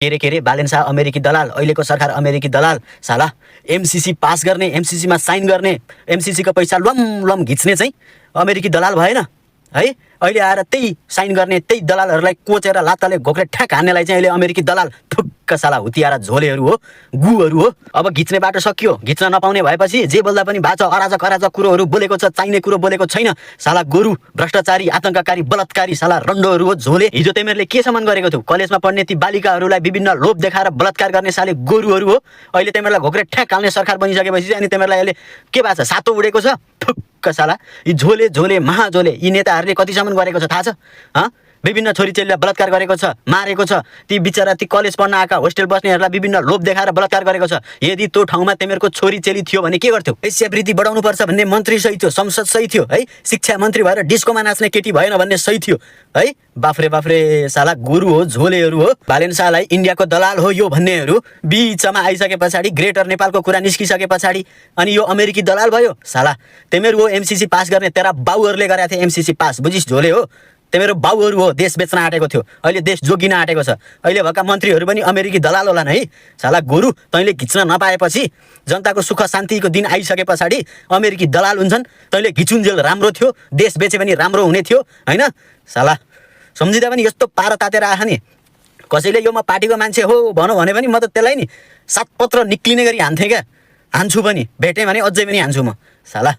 के रे बालेन शाह अमेरिकी दलाल, अहिलेको सरकार अमेरिकी दलाल। साला एमसीसी पास गर्ने, एमसीसीमा साइन गर्ने, एमसीसीको पैसा लम लम घिच्ने चाहिँ अमेरिकी दलाल भएन है। अहिले आएर त्यही साइन गर्ने त्यही दलालहरूलाई कोचेर लात्ताले घोक्रे ठ्याक हान्नेलाई चाहिँ अहिले अमेरिकी दलाल ठुक्क साला हुतियारा झोलेहरू हो, गुहरू हो। अब घिच्ने बाटो सकियो, घिच्न नपाउने भएपछि जे बोल्दा पनि बाच अराजक अराजक कुरोहरू बोलेको छ, चाहिने कुरो बोलेको छैन। साला गोरु, भ्रष्टाचारी, आतंककारी, बलात्कारी साला रन्डोहरू हो, झोले। हिजो तिमीहरूले के सम्मान गरेको थियौ? कलेजमा पढ्ने ती बालिकाहरूलाई विभिन्न लोभ देखाएर बलात्कार गर्ने साले गोरुहरू हो। अहिले तिमीहरूलाई घोक्रे ठ्याक हाल्ने सरकार बनिसकेपछि अनि तिमीहरूलाई अहिले के भएको छ? सातो उडेको छ ठुक्क साला। यी झोले झोले महाझोले यी नेताहरूले कतिसम्म गरेको छ थाहा छ? विभिन्न छोरीचेलीलाई बलात्कार गरेको छ, मारेको छ। ती बिचरा ती कलेज पढ्न आएका होस्टेल बस्नेहरूलाई विभिन्न लोभ देखाएर बलात्कार गरेको छ। यदि त्यो ठाउँमा तिमीहरूको छोरीचेली थियो भने के गर्थ्यौ? वेश्यावृत्ति बढाउनु पर्छ भन्ने मन्त्री सही थियो, संसद सही थियो है। शिक्षा मन्त्री भएर डिस्कोमा नाच्ने केटी भएन भन्ने सही थियो है। बाफ्रे बाफ्रे साला गुरु हो, झोलेहरू हो। बालेन शाहलाई इन्डियाको दलाल हो यो भन्नेहरू बिचमा आइसके पछाडि, ग्रेटर नेपालको कुरा निस्किसके पछाडि अनि यो अमेरिकी दलाल भयो। साला तिमीहरू हो एमसीसी पास गर्ने, तेरा बाउहरूले गरेका थिए एमसीसी पास, बुझिस् झोले हो। तिमीहरू बाउहरू हो, देश बेच्न आँटेको थियो, अहिले देश जोगिन आँटेको छ। अहिले भएका मन्त्रीहरू पनि अमेरिकी दलाल होलान् है। साला गोरु, तैँले घिच्न नपाएपछि, जनताको सुख शान्तिको दिन आइसके पछाडि अमेरिकी दलाल हुन्छन्। तैँले घिचुन्जेल राम्रो थियो, देश बेचे पनि राम्रो हुने थियो होइन। साला सम्झिँदा पनि यस्तो पारो तातेर आएछ नि। कसैले यो म पार्टीको मान्छे हो भनौँ भने पनि म त त्यसलाई नि 7 पत्र निक्लिने गरी हान्थेँ क्या। हान्छु पनि, भेटेँ भने अझै पनि हान्छु म। साला